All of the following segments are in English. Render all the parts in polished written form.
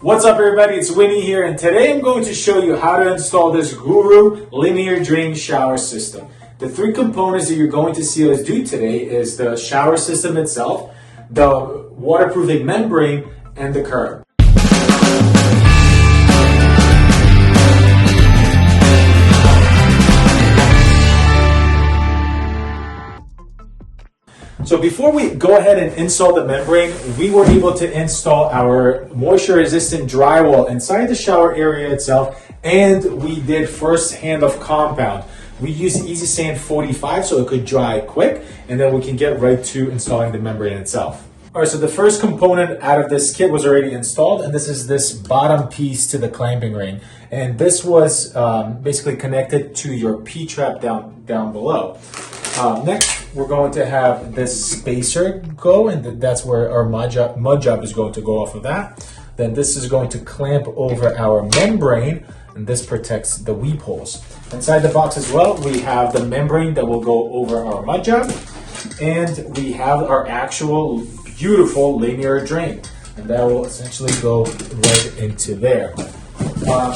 What's up everybody, it's Winnie here, and today I'm going to show you how to install this Guru linear drain shower system. The three components that you're going to see us do today is the shower system itself, the waterproofing membrane, and the curb. So before we go ahead and install the membrane, we were able to install our moisture resistant drywall inside the shower area itself, and we did first hand of compound. We used Easy Sand 45 so it could dry quick, and then we can get right to installing the membrane itself. All right, so the first component out of this kit was already installed, and this is this bottom piece to the clamping ring. And this was basically connected to your P-trap down below. Next, we're going to have this spacer go, and that's where our mud job is going to go off of that. Then this is going to clamp over our membrane, and this protects the weep holes. Inside the box as well, we have the membrane that will go over our mud job, and we have our actual beautiful linear drain, and that will essentially go right into there.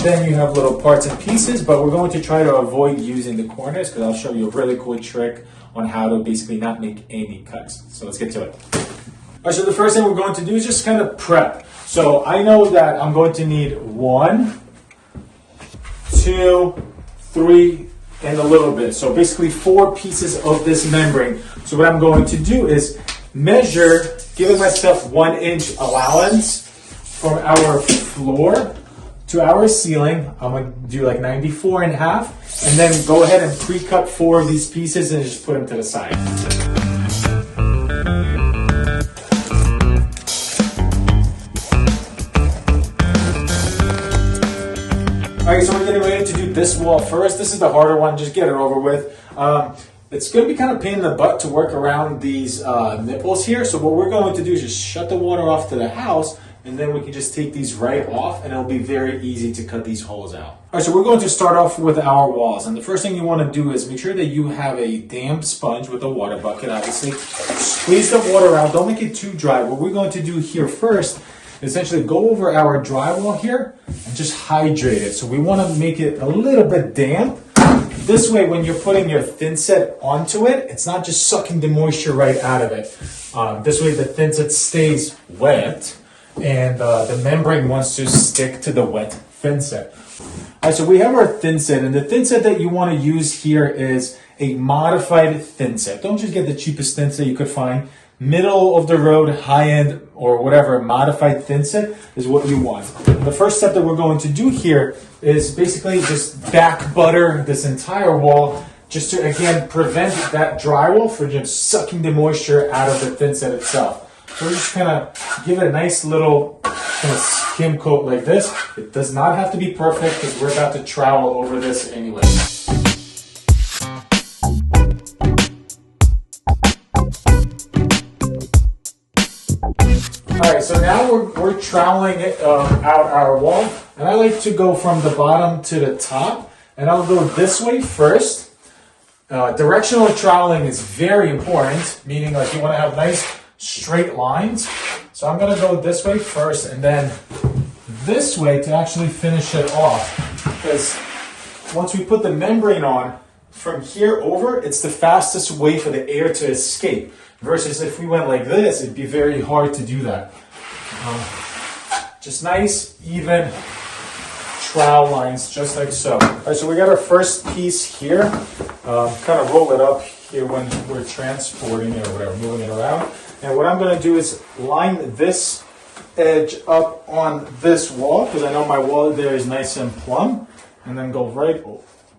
Then you have little parts and pieces, but we're going to try to avoid using the corners because I'll show you a really cool trick on how to basically not make any cuts. So let's get to it. All right, so the first thing we're going to do is just kind of prep. So I know that I'm going to need 1, 2, 3, and a little bit. So basically 4 pieces of this membrane. So what I'm going to do is measure, giving myself 1 inch allowance from our floor to our ceiling. I'm going to do like 94.5, and then go ahead and pre-cut 4 of these pieces and just put them to the side. Alright, so we're getting ready to do this wall first. This is the harder one, just get it over with. It's going to be kind of a pain in the butt to work around these nipples here, so what we're going to do is just shut the water off to the house, and then we can just take these right off, and it'll be very easy to cut these holes out. All right, so we're going to start off with our walls, and the first thing you want to do is make sure that you have a damp sponge with a water bucket, obviously. Squeeze the water out, don't make it too dry. What we're going to do here first is essentially go over our drywall here and just hydrate it. So we want to make it a little bit damp. This way, when you're putting your thin set onto it, it's not just sucking the moisture right out of it. This way the thin set stays wet, and the membrane wants to stick to the wet thin set. All right, so we have our thin set, and the thin set that you want to use here is a modified thin set. Don't just get the cheapest thin set you could find. Middle of the road, high end, or whatever modified thin set is what you want. The first step that we're going to do here is basically just back butter this entire wall, just to again prevent that drywall from just sucking the moisture out of the thin set itself. So we're just gonna give it a nice little kind of skim coat like this. It does not have to be perfect because we're about to trowel over this anyway. Alright, so now we're troweling it out our wall, and I like to go from the bottom to the top, and I'll go this way first. Directional troweling is very important, meaning like you want to have nice straight lines. So I'm going to go this way first, and then this way to actually finish it off, because once we put the membrane on, from here over, it's the fastest way for the air to escape. Versus if we went like this, it'd be very hard to do that. Just nice, even trowel lines, just like so. All right, so we got our first piece here. Kind of roll it up here when we're transporting it or whatever, moving it around. And what I'm going to do is line this edge up on this wall, because I know my wall there is nice and plumb, and then go right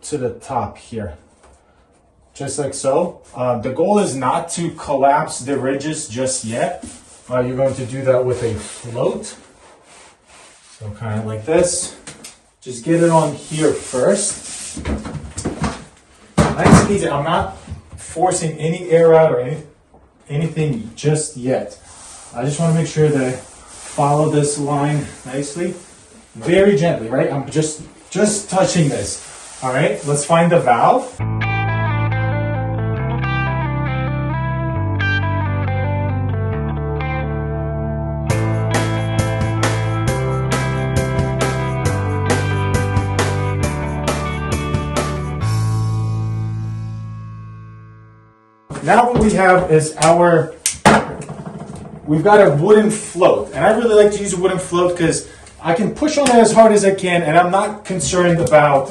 to the top here. Just like so. The goal is not to collapse the ridges just yet. You're going to do that with a float. So kind of like this. Just get it on here first. Nice and easy. I'm not forcing any air out or anything just yet. I just want to make sure that I follow this line nicely. Very gently, right? I'm just touching this. All right, let's find the valve. now what we have is we've got a wooden float. And I really like to use a wooden float because I can push on it as hard as I can, and I'm not concerned about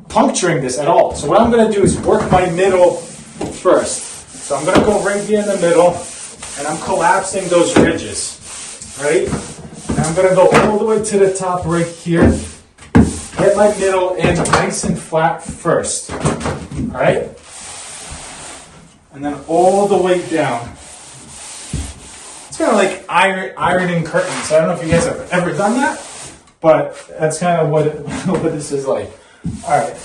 puncturing this at all. So what I'm going to do is work my middle first. So I'm going to go right here in the middle, and I'm collapsing those ridges, right? And I'm going to go all the way to the top right here. Get my middle in nice and flat first, all right? And then all the way down. It's kind of like ironing curtains. I don't know if you guys have ever done that, but that's kind of what this is like. All right.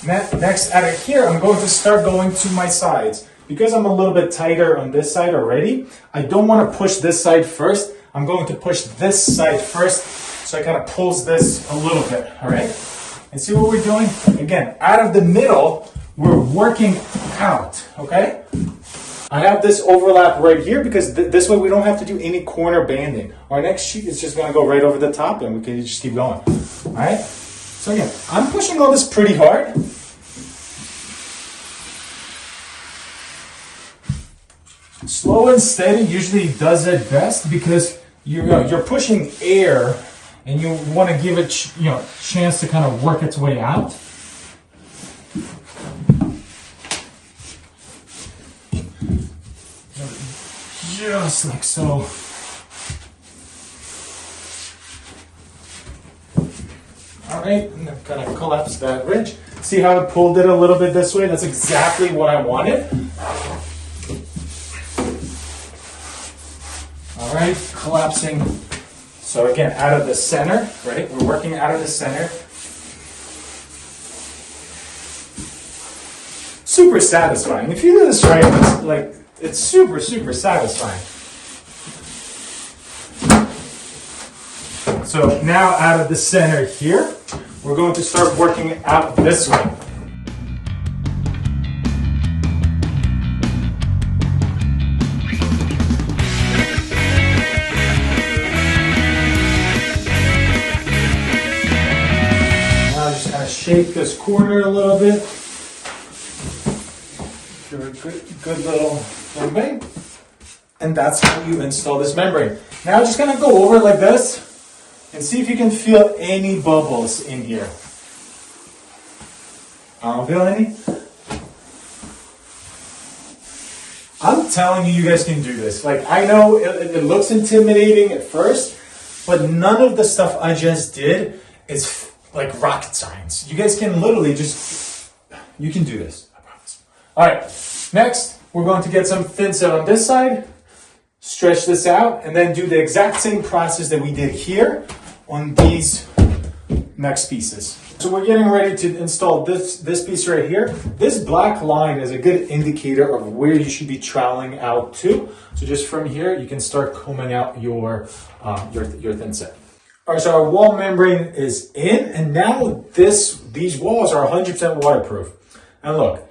Next, out of here, I'm going to start going to my sides. Because I'm a little bit tighter on this side already, I don't want to push this side first. I'm going to push this side first, so I kind of pulls this a little bit, all right? And see what we're doing? Again, out of the middle, we're working out, okay? I have this overlap right here because this way we don't have to do any corner banding. Our next sheet is just going to go right over the top, and we can just keep going, all right? So again, I'm pushing all this pretty hard. Slow and steady usually does it best because you're pushing air and you want to give it chance to kind of work its way out. Just like so. All right, and then kind of collapse that ridge. See how I pulled it a little bit this way? That's exactly what I wanted. All right, collapsing. So again, out of the center, right? We're working out of the center. Super satisfying. If you do this right, it's super, super satisfying. So now out of the center here, we're going to start working out this way. Shape this corner a little bit. Give it a good little membrane. And that's how you install this membrane. Now I'm just going to go over it like this and see if you can feel any bubbles in here. I don't feel any. I'm telling you, you guys can do this. Like, I know it looks intimidating at first, but none of the stuff I just did is like rocket science. You guys can literally you can do this, I promise. All right, next, we're going to get some thin set on this side, stretch this out, and then do the exact same process that we did here on these next pieces. So we're getting ready to install this piece right here. This black line is a good indicator of where you should be troweling out to. So just from here, you can start combing out your thin set. All right, so our wall membrane is in, and now these walls are 100% waterproof. And look,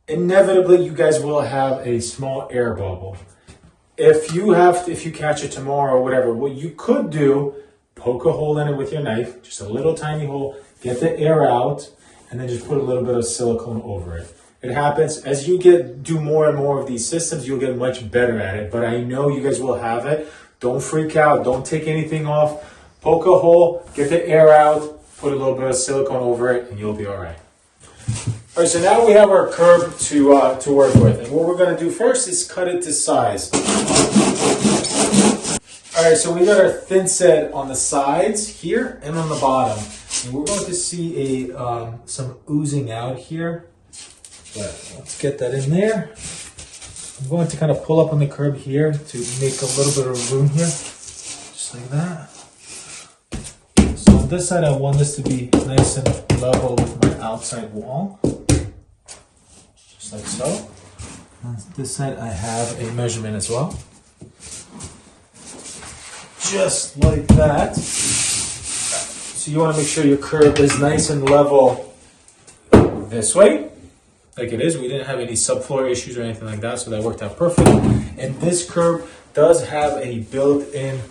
inevitably you guys will have a small air bubble. If you catch it tomorrow or whatever, what you could do, poke a hole in it with your knife, just a little tiny hole, get the air out, and then just put a little bit of silicone over it. It happens as you do more and more of these systems, you'll get much better at it. But I know you guys will have it. Don't freak out. Don't take anything off. Poke a hole, get the air out, put a little bit of silicone over it, and you'll be all right. All right, so now we have our curb to work with. And what we're going to do first is cut it to size. All right, so we got our thin set on the sides here and on the bottom. And we're going to see some oozing out here. But let's get that in there. I'm going to kind of pull up on the curb here to make a little bit of room here. Just like that. So on this side, I want this to be nice and level with my outside wall. Just like so. On this side, I have a measurement as well. Just like that. So you want to make sure your curb is nice and level this way, like it is. We didn't have any subfloor issues or anything like that, so that worked out perfect. And this curb does have a built-in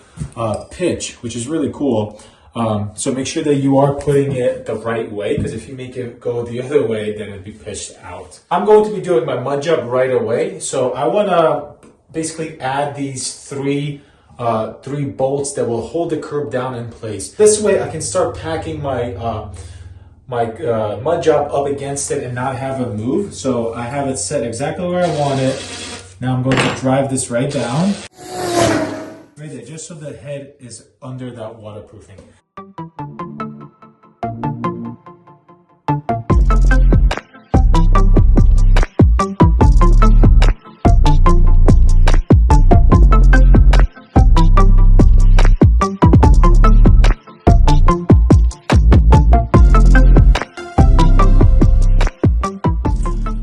pitch, which is really cool. So make sure that you are putting it the right way, because if you make it go the other way, then it'll be pushed out. I'm going to be doing my mud job right away. So I want to basically add these three bolts that will hold the curb down in place. This way I can start packing my mud job up against it and not have it move. So I have it set exactly where I want it. Now I'm going to drive this right down. Right there, just so the head is under that waterproofing.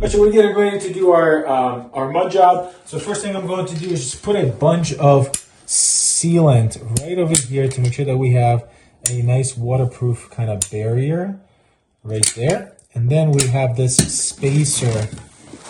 So we're getting ready to do our mud job. So first thing I'm going to do is just put a bunch of sealant right over here to make sure that we have a nice waterproof kind of barrier right there. And then we have this spacer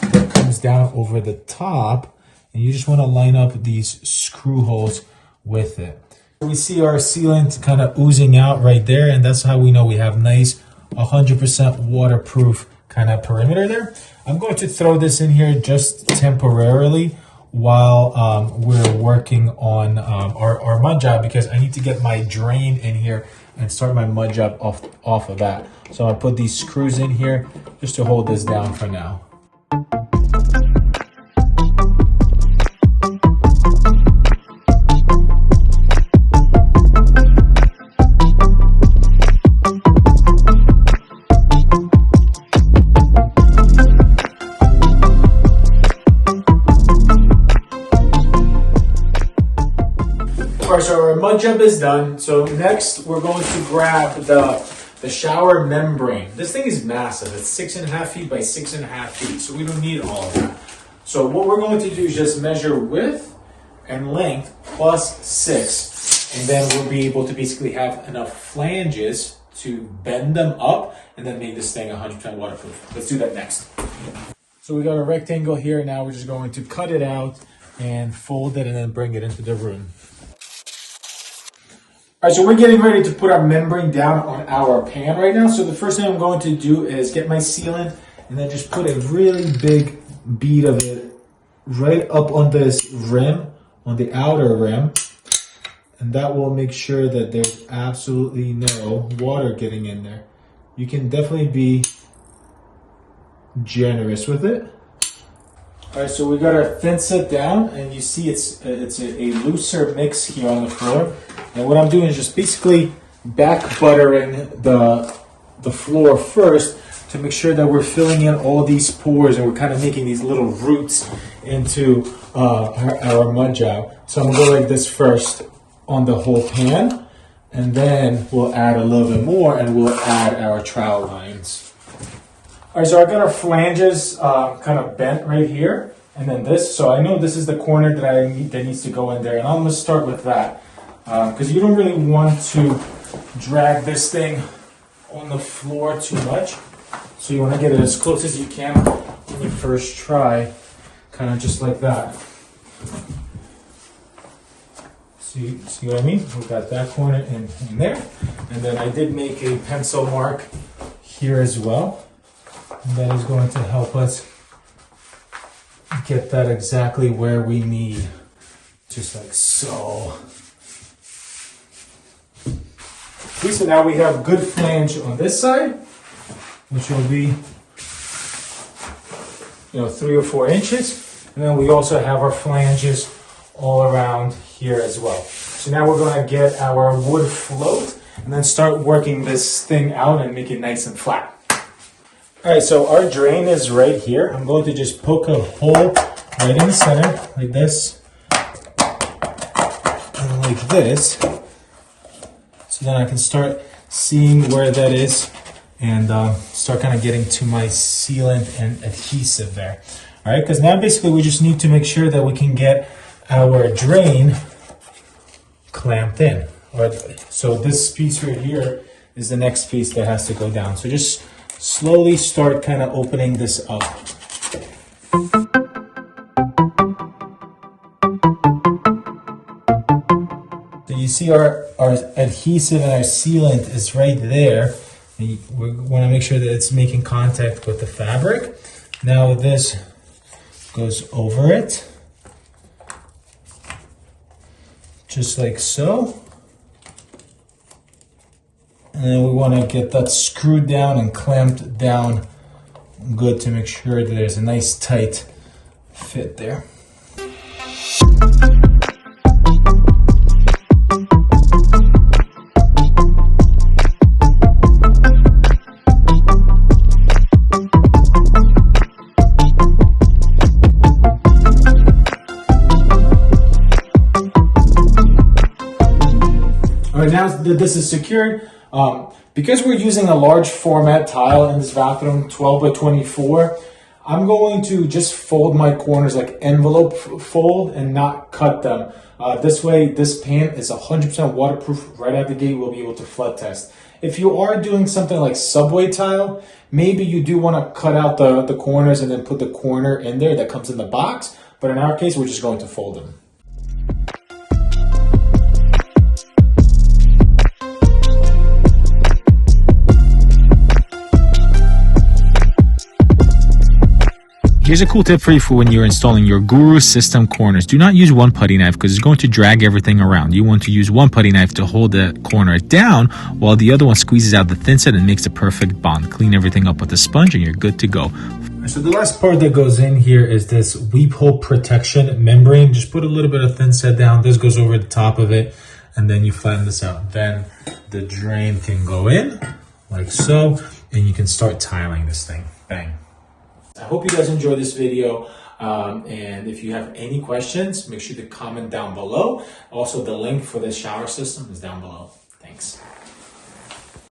that comes down over the top, and you just want to line up these screw holes with it. We see our sealant kind of oozing out right there, and that's how we know we have nice 100% waterproof kind of perimeter there. I'm going to throw this in here just temporarily while we're working on our mud job, because I need to get my drain in here and start my mud job off of that. So I'll put these screws in here just to hold this down for now. Alright, so our mud job is done. So next we're going to grab the shower membrane. This thing is massive. It's 6.5 feet by 6.5 feet. So we don't need all of that. So what we're going to do is just measure width and length plus 6. And then we'll be able to basically have enough flanges to bend them up and then make this thing 100% waterproof. Let's do that next. So we got a rectangle here. Now we're just going to cut it out and fold it and then bring it into the room. Alright, so we're getting ready to put our membrane down on our pan right now. So the first thing I'm going to do is get my sealant and then just put a really big bead of it right up on this rim, on the outer rim. And that will make sure that there's absolutely no water getting in there. You can definitely be generous with it. Alright, so we got our thin set down, and you see it's a looser mix here on the floor. And what I'm doing is just basically back buttering the floor first to make sure that we're filling in all these pores and we're kind of making these little roots into our mud job. So I'm going to go like this first on the whole pan, and then we'll add a little bit more and we'll add our trowel lines. Alright, so I got our flanges kind of bent right here, and then this. So I know this is the corner that needs to go in there, and I'm going to start with that because you don't really want to drag this thing on the floor too much. So you want to get it as close as you can when you first try, kind of just like that. See what I mean? We got that corner in there, and then I did make a pencil mark here as well. And that is going to help us get that exactly where we need, just like so. Okay, so now we have good flange on this side, which will be 3 or 4 inches, and then we also have our flanges all around here as well. So now we're going to get our wood float and then start working this thing out and make it nice and flat. Alright, so our drain is right here. I'm going to just poke a hole right in the center, like this, and like this. So then I can start seeing where that is and start kind of getting to my sealant and adhesive there. Alright, because now basically we just need to make sure that we can get our drain clamped in. Alright, so this piece right here is the next piece that has to go down. So just slowly start kind of opening this up. So you see our adhesive and our sealant is right there. And we want to make sure that it's making contact with the fabric. Now this goes over it, just like so. And then we want to get that screwed down and clamped down good to make sure that there's a nice tight fit there. All right, now that this is secured, because we're using a large format tile in this bathroom, 12 by 24, I'm going to just fold my corners like envelope fold and not cut them. This way, this paint is 100% waterproof. Right out the gate, we'll be able to flood test. If you are doing something like subway tile, maybe you do want to cut out the corners and then put the corner in there that comes in the box. But in our case, we're just going to fold them. Here's a cool tip for you for when you're installing your Guru system corners. Do not use one putty knife because it's going to drag everything around. You want to use one putty knife to hold the corner down while the other one squeezes out the thin set and makes a perfect bond. Clean everything up with a sponge and you're good to go. So the last part that goes in here is this weep hole protection membrane. Just put a little bit of thin set down. This goes over the top of it and then you flatten this out. Then the drain can go in like so and you can start tiling this thing. Bang. I hope you guys enjoyed this video, and if you have any questions, make sure to comment down below. Also, the link for this shower system is down below. Thanks.